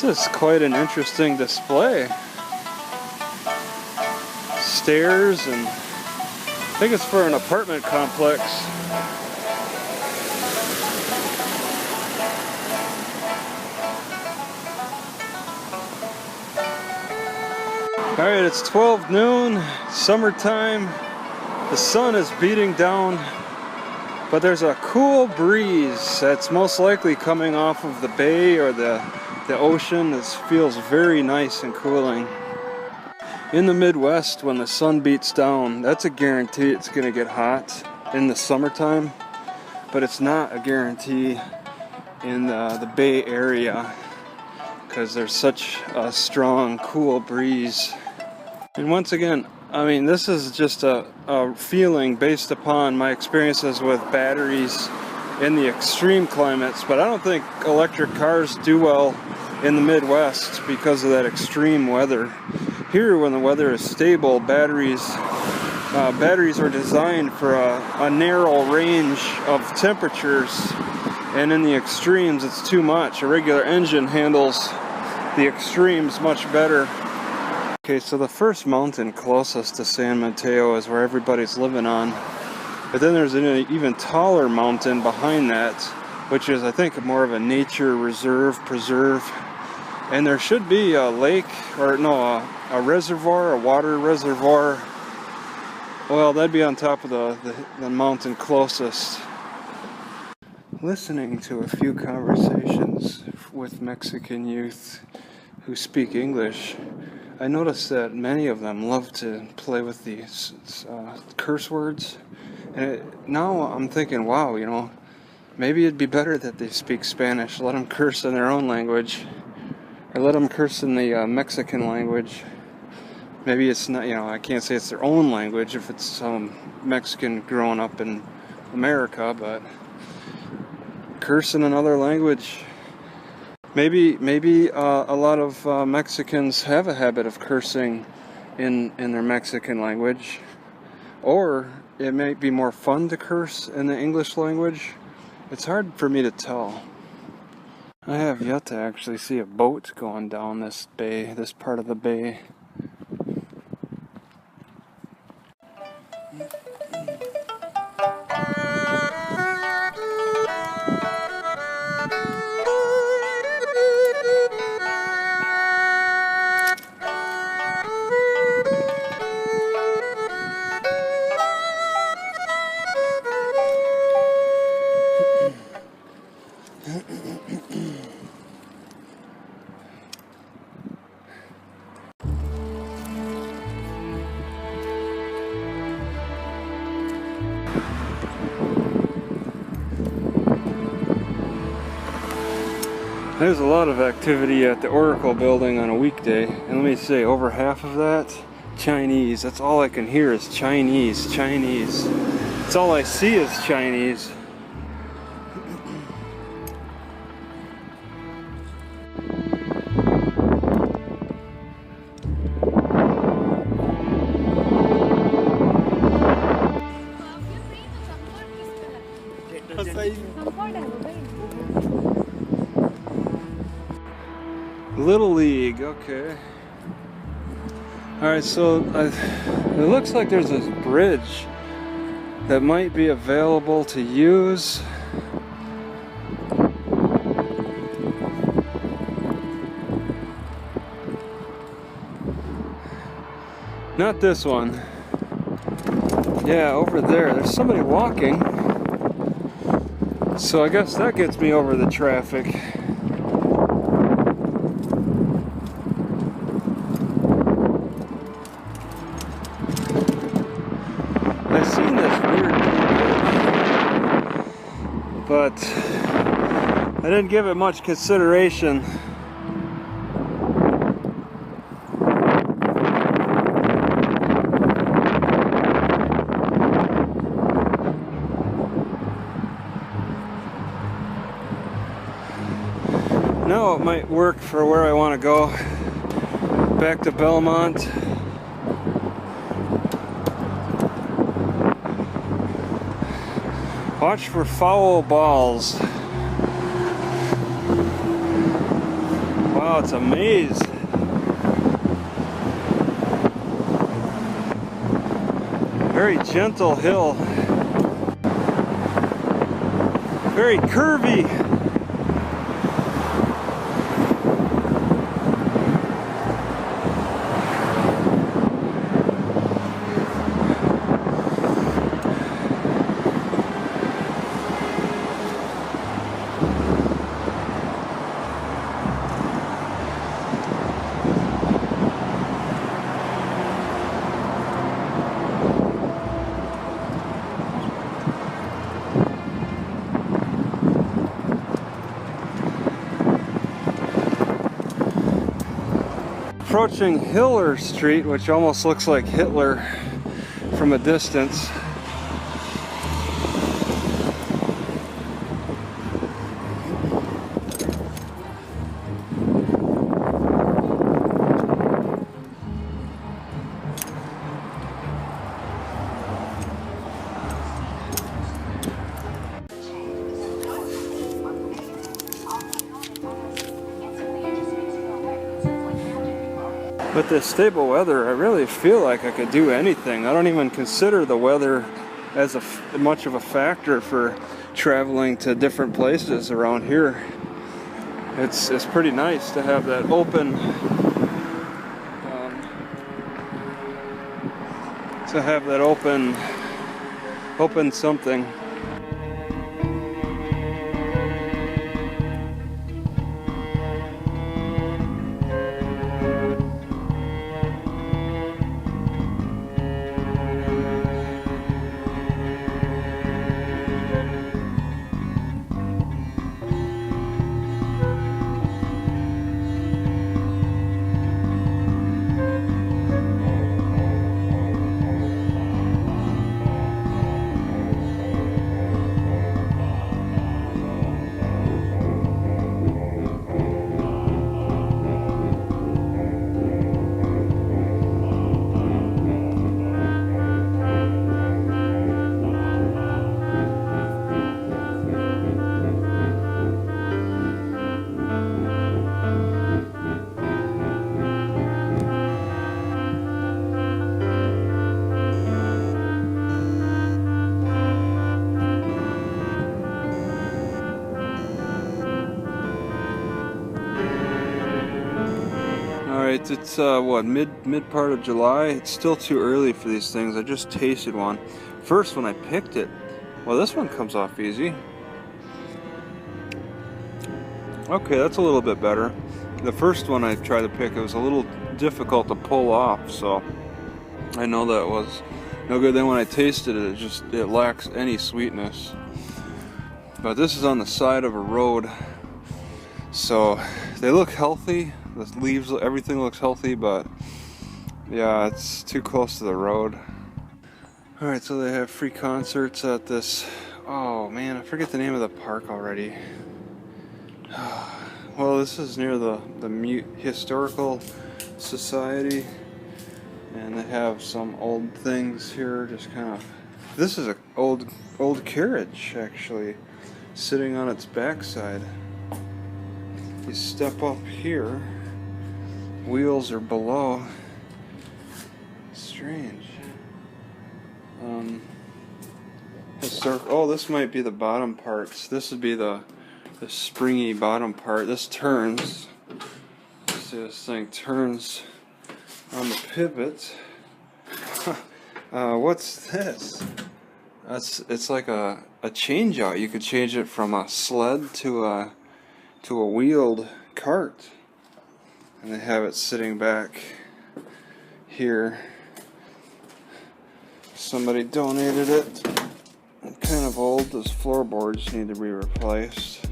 This is quite an interesting display. Stairs, and I think it's for an apartment complex. Alright, it's 12 noon, summertime. The sun is beating down, but there's a cool breeze that's most likely coming off of the bay or the ocean. This feels very nice and cooling. In the Midwest, when the sun beats down, that's a guarantee it's going to get hot in the summertime, but it's not a guarantee in the Bay Area because there's such a strong, cool breeze. And once again, I mean, this is just a feeling based upon my experiences with batteries in the extreme climates, but I don't think electric cars do well in the Midwest because of that extreme weather. Here, when the weather is stable, batteries are designed for a narrow range of temperatures, and in the extremes it's too much. A regular engine handles the extremes much better. Okay, so the first mountain closest to San Mateo is where everybody's living on. But then there's an even taller mountain behind that, which is, I think, more of a nature preserve. And there should be a lake, or no, a reservoir, a water reservoir. Well, that'd be on top of the mountain closest. Listening to a few conversations with Mexican youth who speak English, I noticed that many of them love to play with these curse words. And now I'm thinking, wow, you know, maybe it'd be better that they speak Spanish. Let them curse in their own language. Or let them curse in the Mexican language. Maybe it's not, you know, I can't say it's their own language if it's some Mexican growing up in America, but curse in another language. Maybe a lot of Mexicans have a habit of cursing in their Mexican language. Or it might be more fun to curse in the English language. It's hard for me to tell. I have yet to actually see a boat going down this bay, this part of the bay. There's a lot of activity at the Oracle building on a weekday, and let me say, over half of that, Chinese. That's all I can hear is Chinese, Chinese. That's all I see is Chinese. Little League, okay. Alright, so it looks like there's this bridge that might be available to use. Not this one. Yeah, over there. There's somebody walking. So I guess that gets me over the traffic. But I didn't give it much consideration. Now it might work for where I want to go. Back to Belmont. Watch for foul balls. Wow, Oh, it's a maze. Very gentle hill. Very curvy. Approaching Hiller Street, which almost looks like Hitler from a distance. With this stable weather, I really feel like I could do anything. I don't even consider the weather as much of a factor for traveling to different places around here. It's pretty nice to have that open, open something. Alright, it's what, mid part of July. It's still too early for these things. I just tasted one. First, when I picked it, well, this one comes off easy. Okay, that's a little bit better. The first one I tried to pick, it was a little difficult to pull off, so I know that was no good. Then when I tasted it, it lacks any sweetness. But this is on the side of a road, so they look healthy. The leaves, everything looks healthy, but yeah, it's too close to the road. Alright, so they have free concerts at this, oh man, I forget the name of the park already. Well, this is near the Historical Society, and they have some old things here, just kind of, this is an old carriage, actually, sitting on its backside. You step up here, wheels are below. Strange. Oh, this might be the bottom parts. This would be the springy bottom part. This turns. See, this thing turns on the pivot. What's this? It's like a change out. You could change it from a sled to a wheeled cart, and they have it sitting back here. Somebody donated it. It's kind of old. Those floorboards need to be replaced.